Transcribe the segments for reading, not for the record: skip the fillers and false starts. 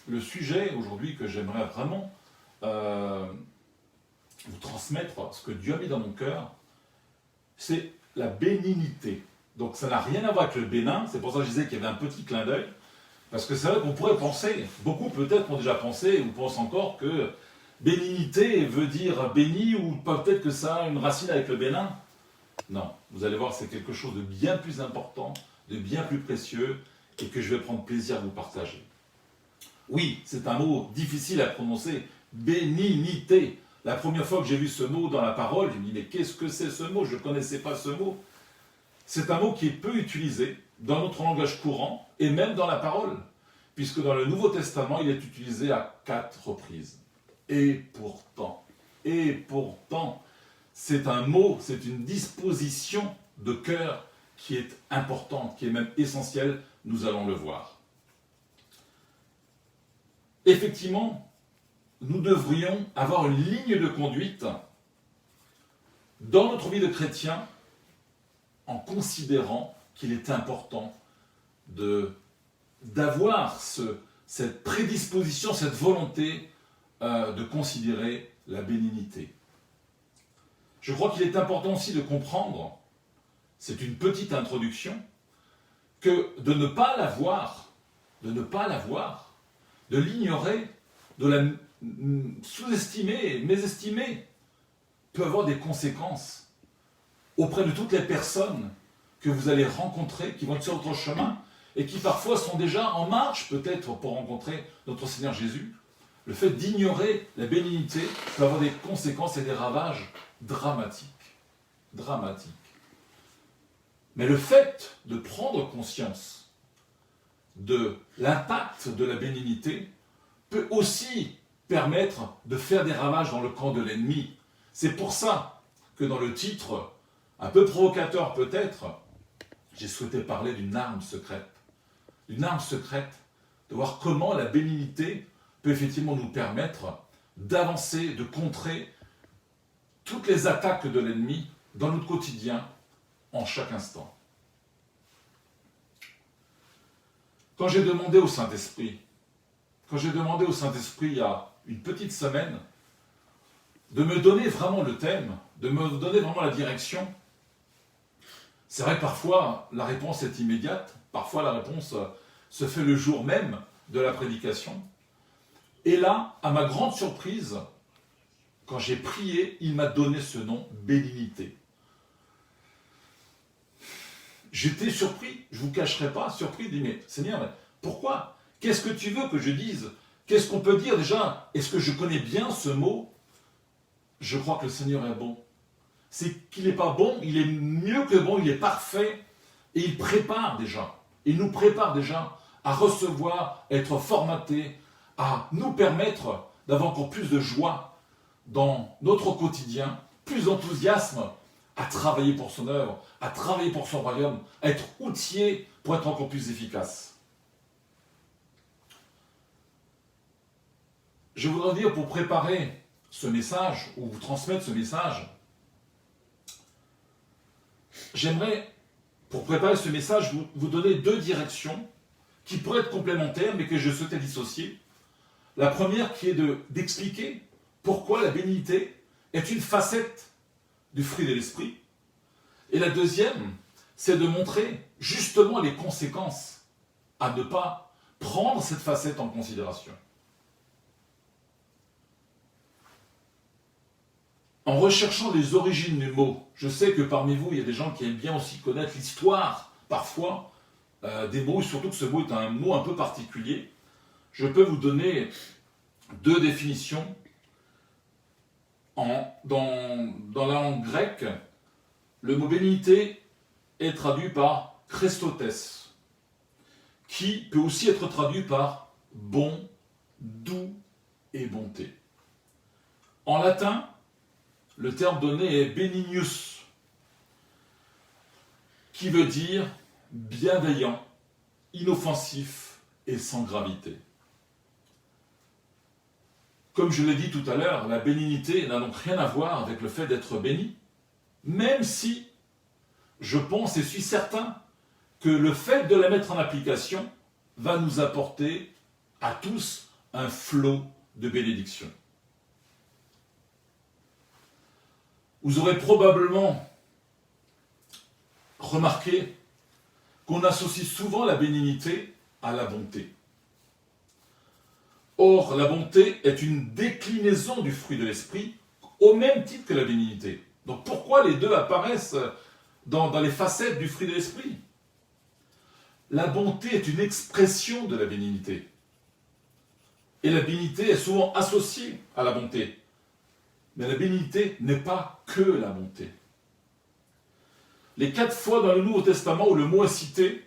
le sujet aujourd'hui que j'aimerais vraiment vous transmettre, ce que Dieu a mis dans mon cœur, c'est la bénignité. Donc ça n'a rien à voir avec le bénin, c'est pour ça que je disais qu'il y avait un petit clin d'œil, parce que c'est vrai qu'on pourrait penser, beaucoup peut-être ont déjà pensé, ou pensent encore que bénignité veut dire béni, ou peut-être que ça a une racine avec le bénin. Non, vous allez voir, c'est quelque chose de bien plus important, de bien plus précieux, et que je vais prendre plaisir à vous partager. Oui, c'est un mot difficile à prononcer, bénignité. La première fois que j'ai vu ce mot dans la parole, je me dis, mais qu'est-ce que c'est ce mot? Je ne connaissais pas ce mot. C'est un mot qui est peu utilisé dans notre langage courant, et même dans la parole, puisque dans le Nouveau Testament, il est utilisé à 4 reprises. Et pourtant, c'est un mot, c'est une disposition de cœur qui est importante, qui est même essentielle, nous allons le voir. Effectivement, nous devrions avoir une ligne de conduite dans notre vie de chrétien en considérant qu'il est important d'avoir cette prédisposition, cette volonté de considérer la bénignité. Je crois qu'il est important aussi de comprendre, c'est une petite introduction, que de ne pas l'avoir, de l'ignorer, de la sous-estimer, mésestimer, peut avoir des conséquences auprès de toutes les personnes que vous allez rencontrer, qui vont être sur votre chemin, et qui parfois sont déjà en marche peut-être pour rencontrer notre Seigneur Jésus. Le fait d'ignorer la bénignité peut avoir des conséquences et des ravages dramatiques. Mais le fait de prendre conscience de l'impact de la bénignité peut aussi permettre de faire des ravages dans le camp de l'ennemi. C'est pour ça que dans le titre, un peu provocateur peut-être, j'ai souhaité parler d'une arme secrète. D'une arme secrète, de voir comment la bénignité peut effectivement nous permettre d'avancer, de contrer toutes les attaques de l'ennemi dans notre quotidien, en chaque instant. Quand j'ai demandé au Saint-Esprit, il y a une petite semaine, de me donner vraiment le thème, de me donner vraiment la direction, c'est vrai que parfois la réponse est immédiate, parfois la réponse se fait le jour même de la prédication. Et là, à ma grande surprise, quand j'ai prié, il m'a donné ce nom, bénignité. J'étais surpris, je ne vous cacherai pas, surpris, je dis mais Seigneur, mais pourquoi? Qu'est-ce que tu veux que je dise? Qu'est-ce qu'on peut dire déjà? Est-ce que je connais bien ce mot? Je crois que le Seigneur est bon. C'est qu'il n'est pas bon, il est mieux que bon, il est parfait, et il prépare déjà, il nous prépare déjà à recevoir, à être formaté, à nous permettre d'avoir encore plus de joie dans notre quotidien, plus d'enthousiasme à travailler pour son œuvre, à travailler pour son royaume, à être outillé pour être encore plus efficace. Je voudrais dire, pour préparer ce message, ou vous transmettre ce message, j'aimerais, pour préparer ce message, vous donner 2 directions qui pourraient être complémentaires, mais que je souhaitais dissocier. La première qui est d'expliquer pourquoi la bénignité est une facette du fruit de l'esprit. Et la deuxième, c'est de montrer justement les conséquences à ne pas prendre cette facette en considération. En recherchant les origines du mot, je sais que parmi vous, il y a des gens qui aiment bien aussi connaître l'histoire, parfois, des mots, surtout que ce mot est un mot un peu particulier. Je peux vous donner 2 définitions. Dans la langue grecque, le mot bénignité est traduit par Christotes, qui peut aussi être traduit par bon, doux et bonté. En latin, le terme donné est benignus, qui veut dire bienveillant, inoffensif et sans gravité. Comme je l'ai dit tout à l'heure, la bénignité n'a donc rien à voir avec le fait d'être béni, même si je pense et suis certain que le fait de la mettre en application va nous apporter à tous un flot de bénédiction. Vous aurez probablement remarqué qu'on associe souvent la bénignité à la bonté. Or, la bonté est une déclinaison du fruit de l'esprit au même titre que la bénignité. Donc pourquoi les deux apparaissent dans les facettes du fruit de l'esprit? La bonté est une expression de la bénignité. Et la bénignité est souvent associée à la bonté. Mais la bénignité n'est pas que la bonté. Les 4 fois dans le Nouveau Testament où le mot est cité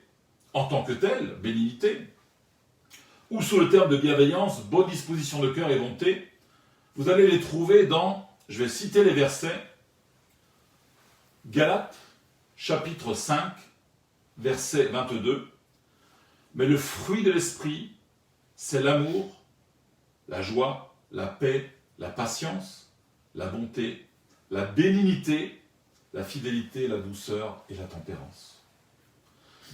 en tant que tel, bénignité, ou sous le terme de bienveillance, bonne disposition de cœur et bonté, vous allez les trouver dans, je vais citer les versets, Galates, chapitre 5, verset 22. Mais le fruit de l'esprit, c'est l'amour, la joie, la paix, la patience, la bonté, la bénignité, la fidélité, la douceur et la tempérance.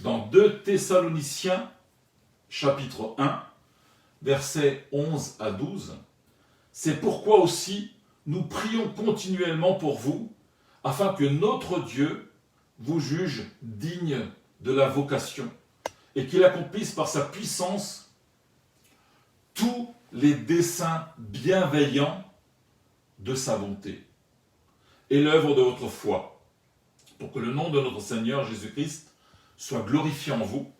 Dans 2 Thessaloniciens, chapitre 1, versets 11 à 12, c'est pourquoi aussi nous prions continuellement pour vous, afin que notre Dieu vous juge digne de la vocation et qu'il accomplisse par sa puissance tous les desseins bienveillants de sa bonté et l'œuvre de votre foi, pour que le nom de notre Seigneur Jésus-Christ soit glorifié en vous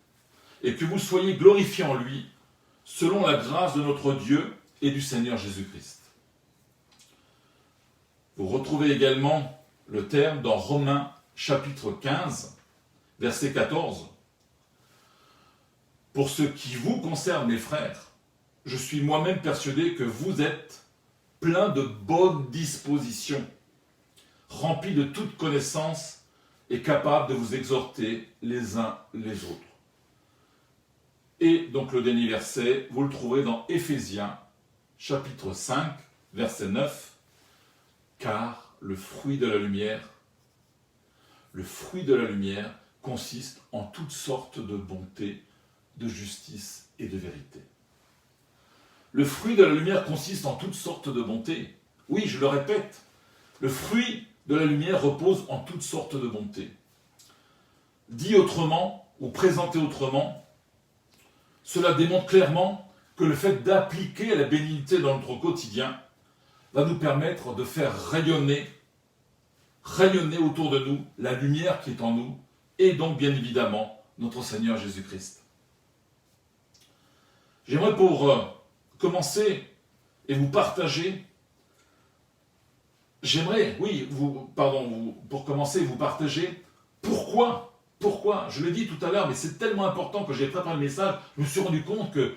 et que vous soyez glorifiés en lui selon la grâce de notre Dieu et du Seigneur Jésus-Christ. Vous retrouvez également le terme dans Romains chapitre 15, verset 14. Pour ce qui vous concerne, mes frères, je suis moi-même persuadé que vous êtes pleins de bonnes dispositions, remplis de toute connaissance et capables de vous exhorter les uns les autres. Et donc le dernier verset, vous le trouvez dans Éphésiens, chapitre 5, verset 9. Car le fruit de la lumière consiste en toutes sortes de bonté, de justice et de vérité. Le fruit de la lumière consiste en toutes sortes de bonté. Oui, je le répète, le fruit de la lumière repose en toutes sortes de bonté. Dit autrement, ou présenté autrement, cela démontre clairement que le fait d'appliquer la bénignité dans notre quotidien va nous permettre de faire rayonner autour de nous la lumière qui est en nous, et donc bien évidemment notre Seigneur Jésus-Christ. J'aimerais pour commencer et vous partager, pour commencer vous partager pourquoi, je l'ai dit tout à l'heure, mais c'est tellement important que j'ai préparé le message, je me suis rendu compte que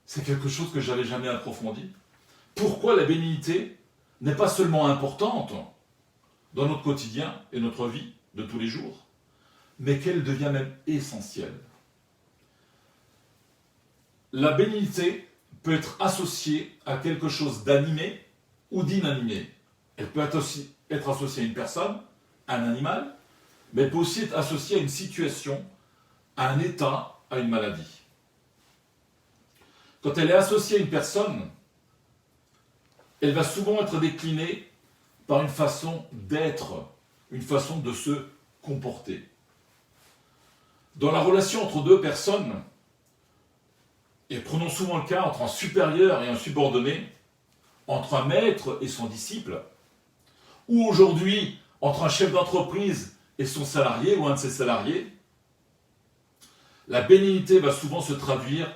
c'est quelque chose que je n'avais jamais approfondi. Pourquoi la bénignité n'est pas seulement importante dans notre quotidien et notre vie de tous les jours, mais qu'elle devient même essentielle. La bénignité peut être associée à quelque chose d'animé ou d'inanimé. Elle peut être associée à une personne, à un animal, mais elle peut aussi être associée à une situation, à un état, à une maladie. Quand elle est associée à une personne, elle va souvent être déclinée par une façon d'être, une façon de se comporter. Dans la relation entre deux personnes, et prenons souvent le cas entre un supérieur et un subordonné, entre un maître et son disciple, ou aujourd'hui entre un chef d'entreprise et son salarié ou un de ses salariés, la bénignité va souvent se traduire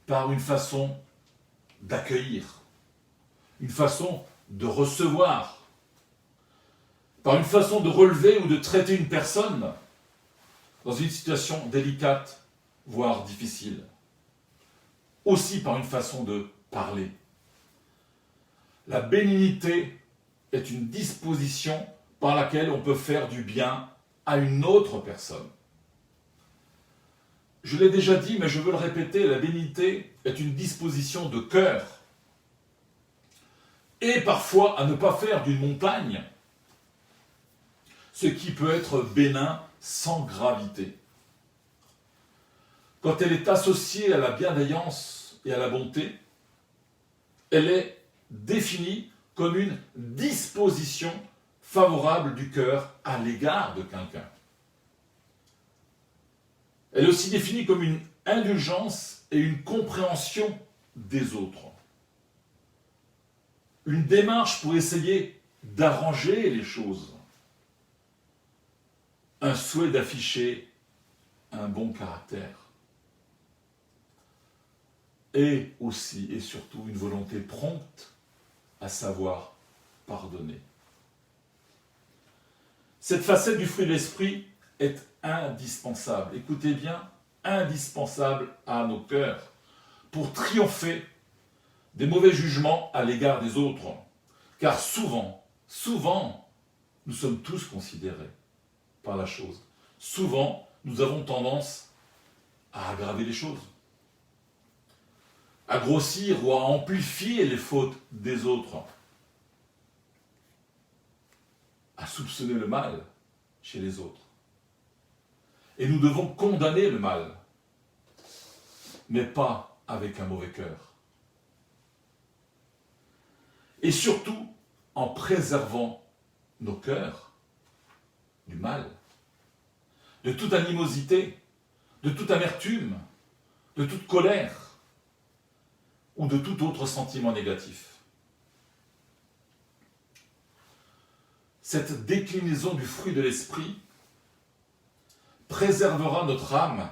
par une façon d'accueillir, une façon de recevoir, par une façon de relever ou de traiter une personne dans une situation délicate, voire difficile. Aussi par une façon de parler. La bénignité est une disposition par laquelle on peut faire du bien à une autre personne. Je l'ai déjà dit, mais je veux le répéter, la bénignité est une disposition de cœur. Et parfois à ne pas faire d'une montagne ce qui peut être bénin sans gravité. Quand elle est associée à la bienveillance et à la bonté, elle est définie comme une disposition favorable du cœur à l'égard de quelqu'un. Elle est aussi définie comme une indulgence et une compréhension des autres. Une démarche pour essayer d'arranger les choses. Un souhait d'afficher un bon caractère. Et aussi et surtout une volonté prompte à savoir pardonner. Cette facette du fruit de l'esprit est indispensable, écoutez bien, indispensable à nos cœurs pour triompher des mauvais jugements à l'égard des autres. Car souvent, nous sommes tous considérés par la chose. Souvent, nous avons tendance à aggraver les choses, à grossir ou à amplifier les fautes des autres, à soupçonner le mal chez les autres. Et nous devons condamner le mal, mais pas avec un mauvais cœur. Et surtout en préservant nos cœurs du mal, de toute animosité, de toute amertume, de toute colère ou de tout autre sentiment négatif. Cette déclinaison du fruit de l'esprit préservera notre âme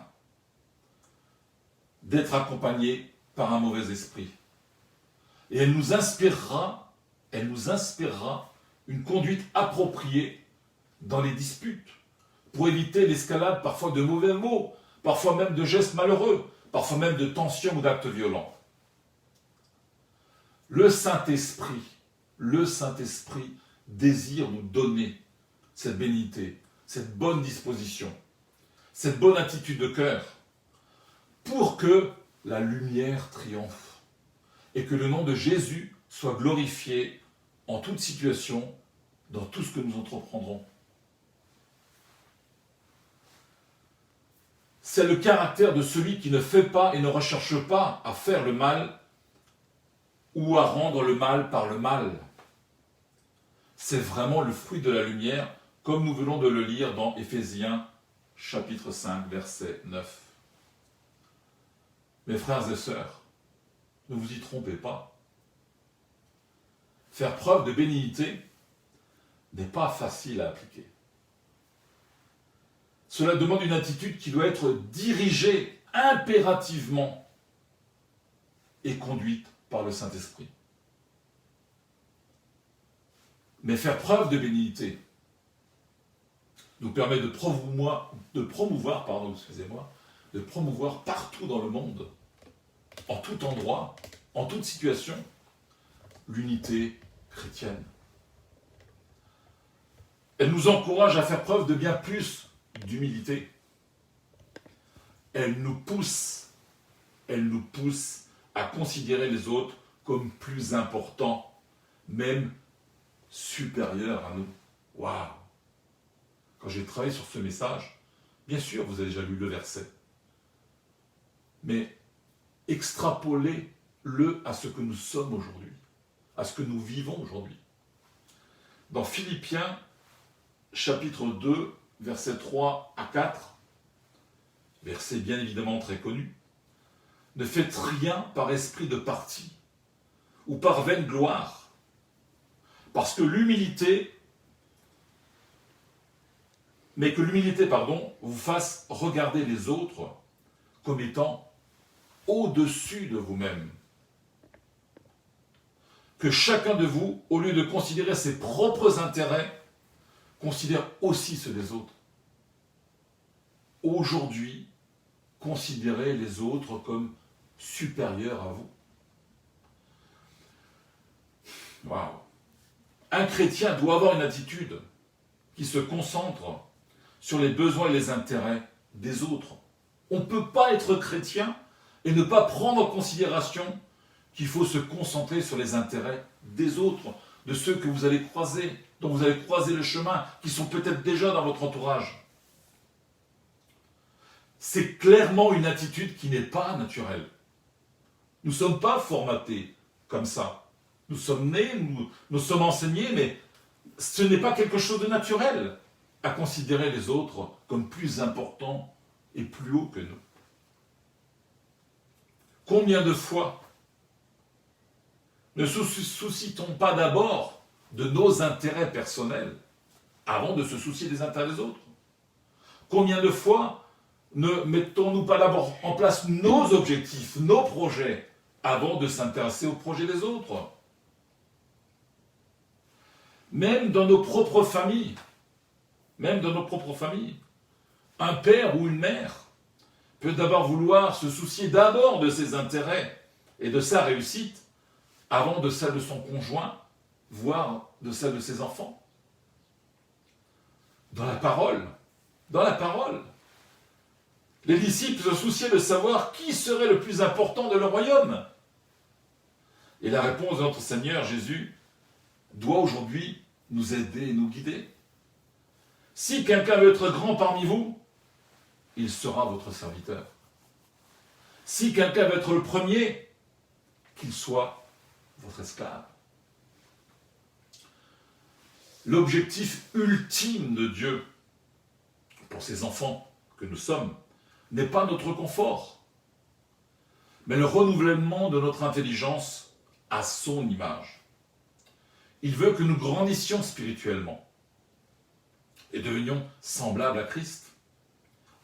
d'être accompagnée par un mauvais esprit. Et elle nous inspirera une conduite appropriée dans les disputes, pour éviter l'escalade parfois de mauvais mots, parfois même de gestes malheureux, parfois même de tensions ou d'actes violents. Le Saint-Esprit désire nous donner cette bénité, cette bonne disposition, cette bonne attitude de cœur, pour que la lumière triomphe et que le nom de Jésus soit glorifié en toute situation, dans tout ce que nous entreprendrons. C'est le caractère de celui qui ne fait pas et ne recherche pas à faire le mal ou à rendre le mal par le mal. C'est vraiment le fruit de la lumière, comme nous venons de le lire dans Éphésiens chapitre 5, verset 9. Mes frères et sœurs, ne vous y trompez pas. Faire preuve de bénignité n'est pas facile à appliquer. Cela demande une attitude qui doit être dirigée impérativement et conduite par le Saint-Esprit. Mais faire preuve de bénignité nous permet de promouvoir partout dans le monde, en tout endroit, en toute situation, l'unité chrétienne. Elle nous encourage à faire preuve de bien plus d'humilité. Elle nous pousse à considérer les autres comme plus importants, même supérieurs à nous. Waouh! Quand j'ai travaillé sur ce message, bien sûr, vous avez déjà lu le verset, mais extrapolez-le à ce que nous sommes aujourd'hui, à ce que nous vivons aujourd'hui. Dans Philippiens, chapitre 2, versets 3 à 4, verset bien évidemment très connu, « Ne faites rien par esprit de parti ou par vaine gloire, parce que l'humilité, vous fasse regarder les autres comme étant au-dessus de vous-même. Que chacun de vous, au lieu de considérer ses propres intérêts, considère aussi ceux des autres. Aujourd'hui, considérez les autres comme supérieurs à vous. » Waouh! Un chrétien doit avoir une attitude qui se concentre sur les besoins et les intérêts des autres. On ne peut pas être chrétien et ne pas prendre en considération qu'il faut se concentrer sur les intérêts des autres, de ceux que vous allez croiser, dont vous allez croiser le chemin, qui sont peut-être déjà dans votre entourage. C'est clairement une attitude qui n'est pas naturelle. Nous ne sommes pas formatés comme ça. Nous sommes nés, nous sommes enseignés, mais ce n'est pas quelque chose de naturel à considérer les autres comme plus importants et plus hauts que nous. Combien de fois ne soucie-t-on pas d'abord de nos intérêts personnels avant de se soucier des intérêts des autres? Combien de fois ne mettons-nous pas d'abord en place nos objectifs, nos projets, avant de s'intéresser aux projets des autres? Même dans nos propres familles, un père ou une mère peut d'abord vouloir se soucier d'abord de ses intérêts et de sa réussite avant de celle de son conjoint, voire de celle de ses enfants. Dans la parole, les disciples se souciaient de savoir qui serait le plus important de leur royaume. Et la réponse de notre Seigneur Jésus doit aujourd'hui nous aider et nous guider. Si quelqu'un veut être grand parmi vous, il sera votre serviteur. Si quelqu'un veut être le premier, qu'il soit votre esclave. L'objectif ultime de Dieu pour ses enfants que nous sommes n'est pas notre confort, mais le renouvellement de notre intelligence à son image. Il veut que nous grandissions spirituellement et devenions semblables à Christ,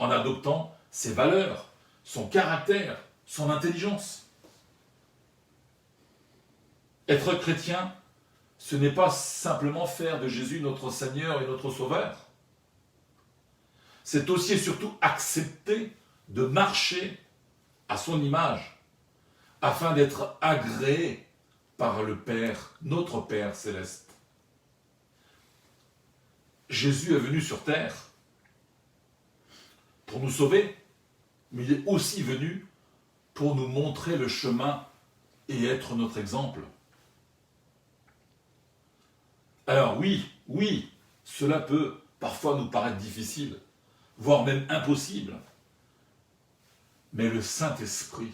en adoptant ses valeurs, son caractère, son intelligence. Être chrétien, ce n'est pas simplement faire de Jésus notre Seigneur et notre Sauveur. C'est aussi et surtout accepter de marcher à son image, afin d'être agréé par le Père, notre Père céleste. Jésus est venu sur terre pour nous sauver, mais il est aussi venu pour nous montrer le chemin et être notre exemple. Alors oui, cela peut parfois nous paraître difficile, voire même impossible. Mais le Saint-Esprit,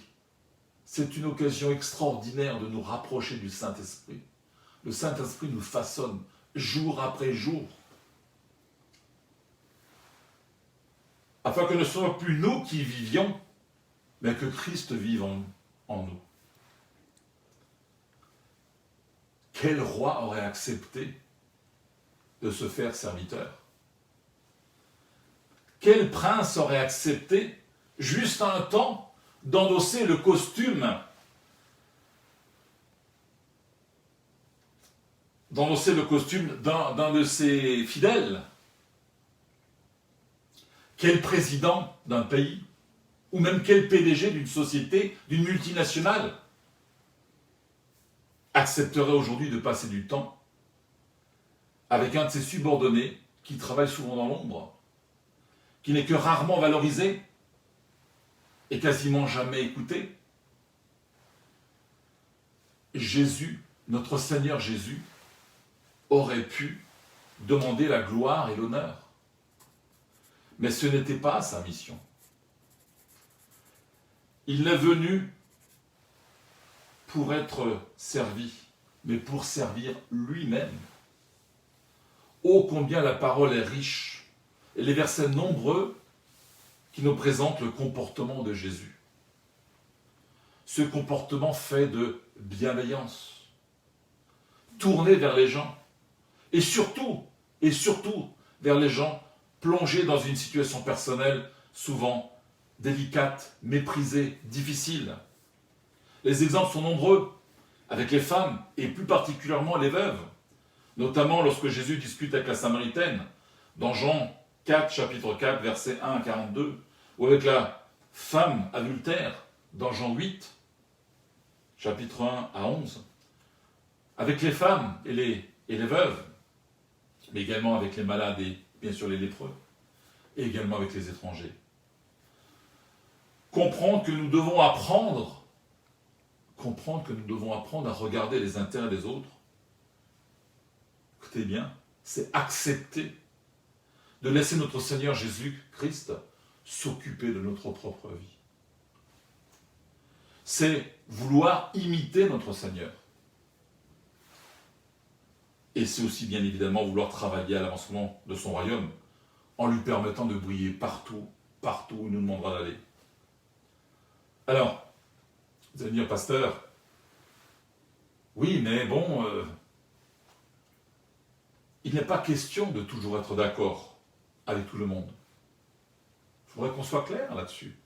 c'est une occasion extraordinaire de nous rapprocher du Saint-Esprit. Le Saint-Esprit nous façonne jour après jour, afin que ne soit plus nous qui vivions, mais que Christ vive en nous. Quel roi aurait accepté de se faire serviteur? Quel prince aurait accepté, juste un temps, d'endosser le costume d'un de ses fidèles? Quel président d'un pays, ou même quel PDG d'une société, d'une multinationale, accepterait aujourd'hui de passer du temps avec un de ses subordonnés qui travaille souvent dans l'ombre, qui n'est que rarement valorisé et quasiment jamais écouté? Jésus, notre Seigneur Jésus, aurait pu demander la gloire et l'honneur. Mais ce n'était pas sa mission. Il est venu pour être servi, mais pour servir lui-même. Oh, combien la parole est riche, et les versets nombreux qui nous présentent le comportement de Jésus. Ce comportement fait de bienveillance, tourné vers les gens, et surtout vers les gens plongés dans une situation personnelle souvent délicate, méprisée, difficile. Les exemples sont nombreux, avec les femmes, et plus particulièrement les veuves, notamment lorsque Jésus discute avec la Samaritaine, dans Jean 4, chapitre 4, versets 1 à 42, ou avec la femme adultère, dans Jean 8, chapitre 1 à 11, avec les femmes et les veuves, mais également avec les malades et bien sûr les lépreux, et également avec les étrangers. Comprendre que nous devons apprendre à regarder les intérêts des autres. Écoutez bien, c'est accepter de laisser notre Seigneur Jésus-Christ s'occuper de notre propre vie. C'est vouloir imiter notre Seigneur. Et c'est aussi bien évidemment vouloir travailler à l'avancement de son royaume en lui permettant de briller partout, partout où il nous demandera d'aller. Alors, vous allez me dire, pasteur, oui, mais bon, il n'est pas question de toujours être d'accord avec tout le monde. Il faudrait qu'on soit clair là-dessus.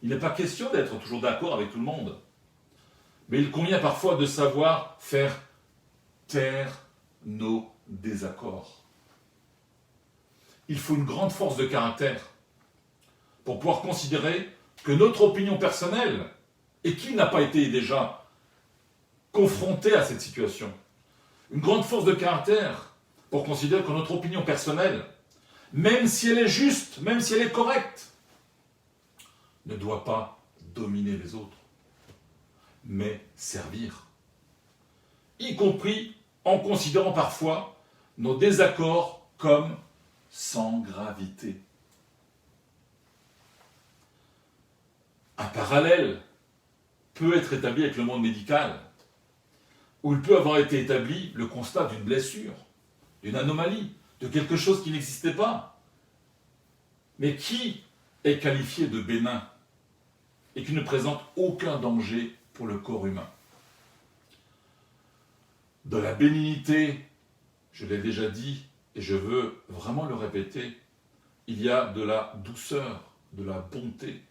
Il n'est pas question d'être toujours d'accord avec tout le monde. Mais il convient parfois de savoir faire taire nos désaccords. Il faut une grande force de caractère pour pouvoir considérer que notre opinion personnelle, et qui n'a pas été déjà confronté à cette situation, une grande force de caractère pour considérer que notre opinion personnelle, même si elle est juste, même si elle est correcte, ne doit pas dominer les autres, mais servir. Y compris en considérant parfois nos désaccords comme sans gravité. Un parallèle peut être établi avec le monde médical, où il peut avoir été établi le constat d'une blessure, d'une anomalie, de quelque chose qui n'existait pas, mais qui est qualifié de bénin et qui ne présente aucun danger pour le corps humain. De la bénignité, je l'ai déjà dit et je veux vraiment le répéter, il y a de la douceur, de la bonté,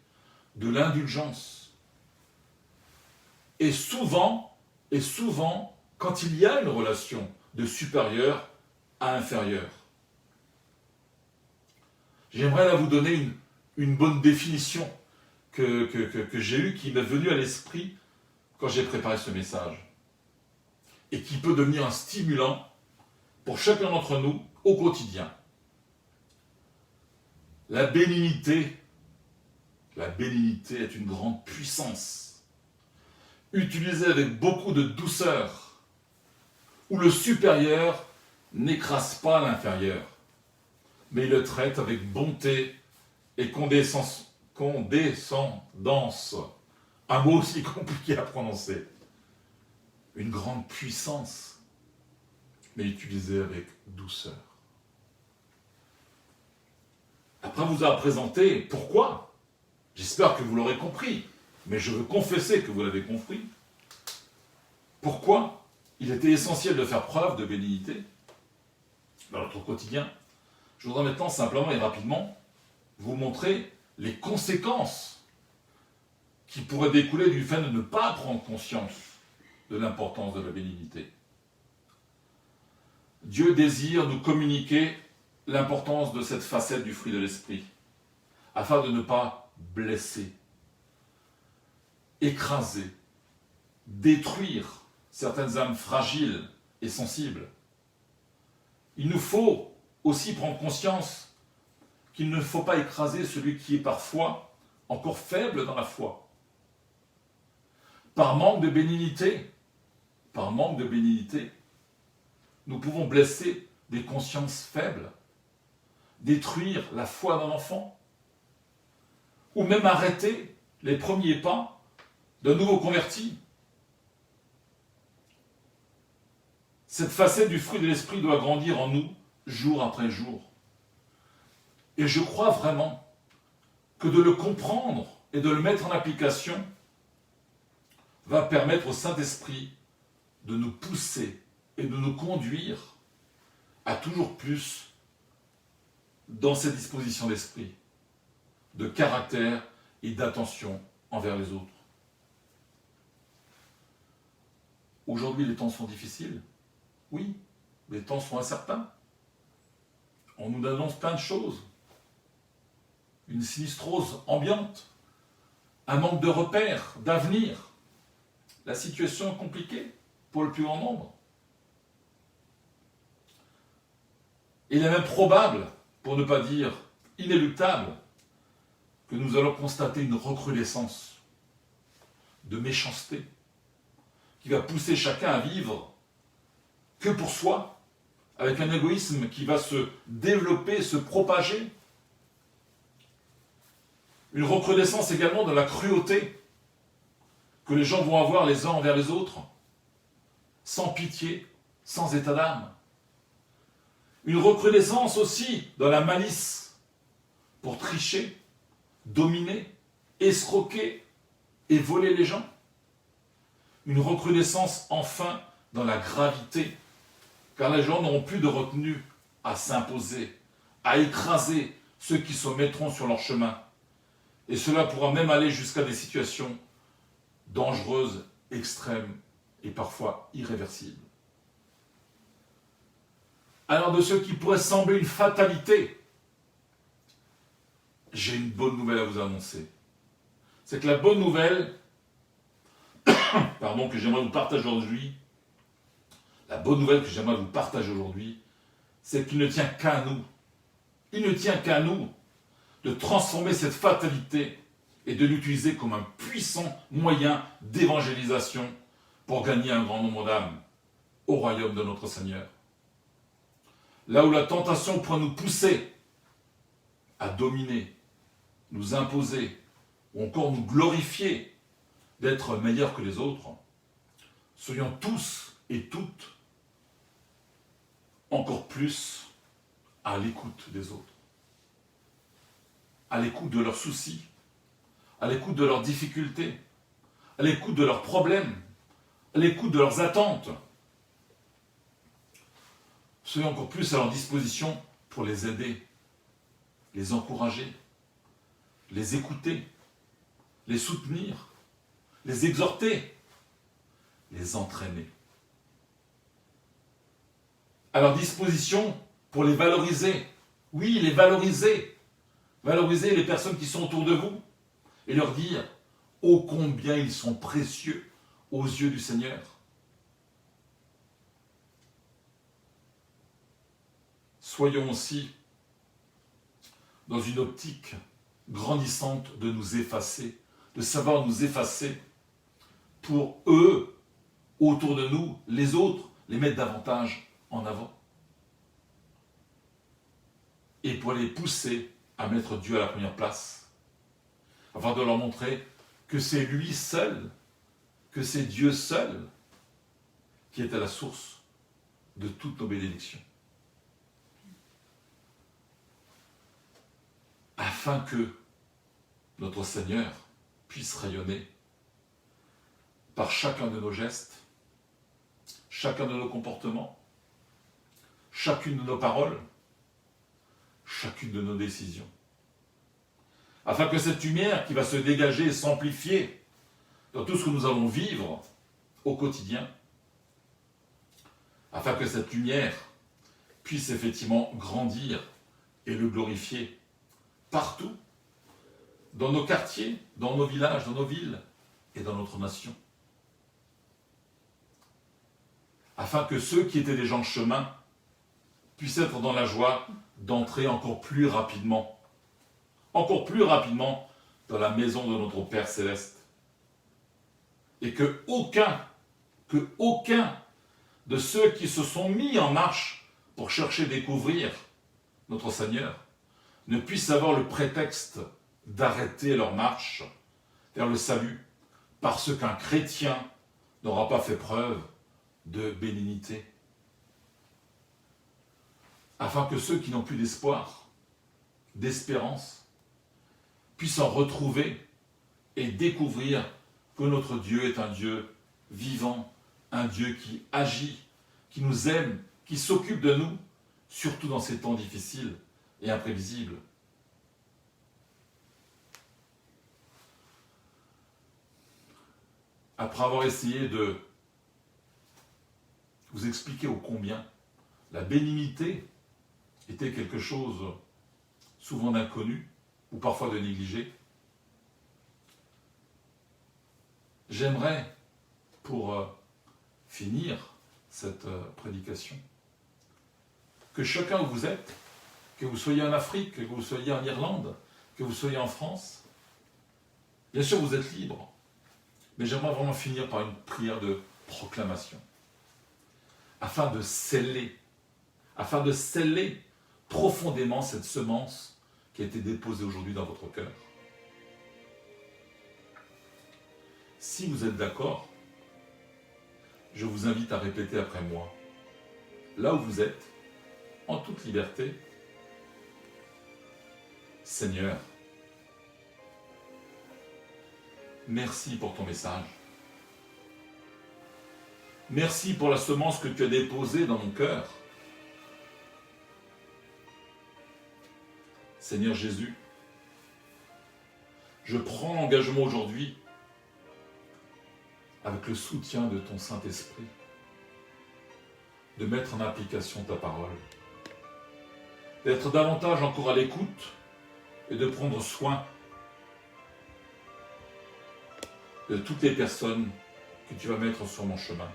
de l'indulgence. Et souvent, quand il y a une relation de supérieur à inférieur. J'aimerais là vous donner une bonne définition que j'ai eue, qui m'est venue à l'esprit quand j'ai préparé ce message, et qui peut devenir un stimulant pour chacun d'entre nous au quotidien. La bénignité est une grande puissance, utilisée avec beaucoup de douceur, où le supérieur n'écrase pas l'inférieur, mais il le traite avec bonté et condescendance. Un mot aussi compliqué à prononcer. Une grande puissance, mais utilisée avec douceur. Après vous avoir présenté pourquoi, j'espère que vous l'aurez compris, mais je veux confesser que vous l'avez compris, pourquoi il était essentiel de faire preuve de bénignité dans notre quotidien. Je voudrais maintenant simplement et rapidement vous montrer les conséquences qui pourraient découler du fait de ne pas prendre conscience de l'importance de la bénignité. Dieu désire nous communiquer l'importance de cette facette du fruit de l'esprit, afin de ne pas blesser, écraser, détruire certaines âmes fragiles et sensibles. Il nous faut aussi prendre conscience qu'il ne faut pas écraser celui qui est parfois encore faible dans la foi. Par manque de bénignité, nous pouvons blesser des consciences faibles, détruire la foi d'un enfant, ou même arrêter les premiers pas d'un nouveau converti. Cette facette du fruit de l'esprit doit grandir en nous jour après jour. Et je crois vraiment que de le comprendre et de le mettre en application va permettre au Saint-Esprit de nous pousser et de nous conduire à toujours plus dans cette disposition d'esprit, de caractère et d'attention envers les autres. Aujourd'hui, les temps sont difficiles. Oui, les temps sont incertains. On nous annonce plein de choses. Une sinistrose ambiante, un manque de repères, d'avenir. La situation est compliquée pour le plus grand nombre. Il est même probable, pour ne pas dire inéluctable, que nous allons constater une recrudescence de méchanceté qui va pousser chacun à vivre que pour soi, avec un égoïsme qui va se développer, se propager. Une recrudescence également de la cruauté que les gens vont avoir les uns envers les autres, sans pitié, sans état d'âme, Une recrudescence aussi dans la malice pour tricher, dominer, escroquer et voler les gens. Une recrudescence enfin dans la gravité, car les gens n'auront plus de retenue à s'imposer, à écraser ceux qui se mettront sur leur chemin. Et cela pourra même aller jusqu'à des situations dangereuses, extrêmes et parfois irréversibles. Alors de ce qui pourrait sembler une fatalité, j'ai une bonne nouvelle à vous annoncer. C'est que la bonne nouvelle, que j'aimerais vous partager aujourd'hui, c'est qu'il ne tient qu'à nous. Il ne tient qu'à nous de transformer cette fatalité et de l'utiliser comme un puissant moyen d'évangélisation pour gagner un grand nombre d'âmes au royaume de notre Seigneur. Là où la tentation pourrait nous pousser à dominer, nous imposer, ou encore nous glorifier d'être meilleurs que les autres, soyons tous et toutes encore plus à l'écoute des autres, à l'écoute de leurs soucis, à l'écoute de leurs difficultés, à l'écoute de leurs problèmes, à l'écoute de leurs attentes. Soyons encore plus à leur disposition pour les aider, les encourager, les écouter, les soutenir, les exhorter, les entraîner. À leur disposition pour les valoriser. Oui, les valoriser. Valoriser les personnes qui sont autour de vous et leur dire ô combien ils sont précieux aux yeux du Seigneur. Soyons aussi dans une optique grandissante de nous effacer, de savoir nous effacer pour eux, autour de nous, les autres, les mettre davantage en avant. Et pour les pousser à mettre Dieu à la première place, afin de leur montrer que c'est lui seul, que c'est Dieu seul qui est à la source de toutes nos bénédictions. Afin que notre Seigneur puisse rayonner par chacun de nos gestes, chacun de nos comportements, chacune de nos paroles, chacune de nos décisions. Afin que cette lumière qui va se dégager et s'amplifier dans tout ce que nous allons vivre au quotidien, afin que cette lumière puisse effectivement grandir et le glorifier partout, dans nos quartiers, dans nos villages, dans nos villes et dans notre nation. Afin que ceux qui étaient déjà en chemin puissent être dans la joie d'entrer encore plus rapidement dans la maison de notre Père Céleste. Et que aucun de ceux qui se sont mis en marche pour chercher à découvrir notre Seigneur ne puisse avoir le prétexte d'arrêter leur marche vers le salut parce qu'un chrétien n'aura pas fait preuve de bénignité. Afin que ceux qui n'ont plus d'espoir, d'espérance, puissent en retrouver et découvrir que notre Dieu est un Dieu vivant, un Dieu qui agit, qui nous aime, qui s'occupe de nous, surtout dans ces temps difficiles et imprévisibles. Après avoir essayé de vous expliquer ô combien la bénignité était quelque chose souvent d'inconnu ou parfois de négligé, j'aimerais, pour finir cette prédication, que chacun où vous êtes, que vous soyez en Afrique, que vous soyez en Irlande, que vous soyez en France, bien sûr vous êtes libre, mais j'aimerais vraiment finir par une prière de proclamation, afin de sceller profondément cette semence qui a été déposée aujourd'hui dans votre cœur. Si vous êtes d'accord, je vous invite à répéter après moi. Là où vous êtes, en toute liberté. Seigneur, merci pour ton message. Merci pour la semence que tu as déposée dans mon cœur. Seigneur Jésus, je prends l'engagement aujourd'hui, avec le soutien de ton Saint-Esprit, de mettre en application ta parole, d'être davantage encore à l'écoute et de prendre soin de toutes les personnes que tu vas mettre sur mon chemin.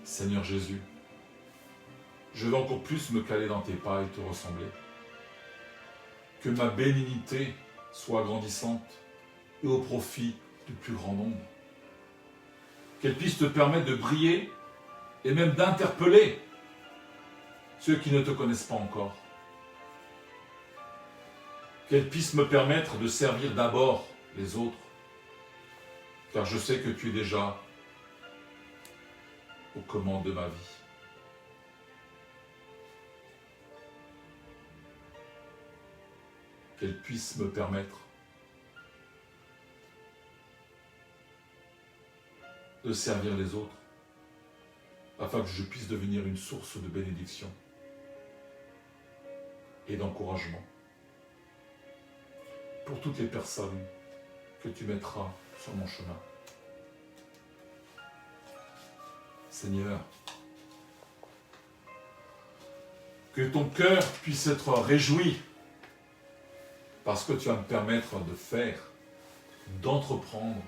Seigneur Jésus, je veux encore plus me caler dans tes pas et te ressembler. Que ma bénignité soit grandissante et au profit du plus grand nombre. Qu'elle puisse te permettre de briller et même d'interpeller ceux qui ne te connaissent pas encore. Qu'elle puisse me permettre de servir d'abord les autres, car je sais que tu es déjà aux commandes de ma vie. Qu'elle puisse me permettre de servir les autres, afin que je puisse devenir une source de bénédiction et d'encouragement pour toutes les personnes que tu mettras sur mon chemin. Seigneur, que ton cœur puisse être réjoui parce que tu vas me permettre de faire, d'entreprendre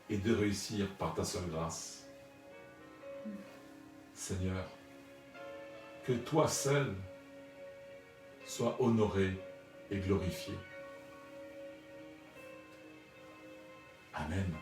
et de réussir par ta seule grâce. Seigneur, que toi seul sois honoré et glorifié. Amen.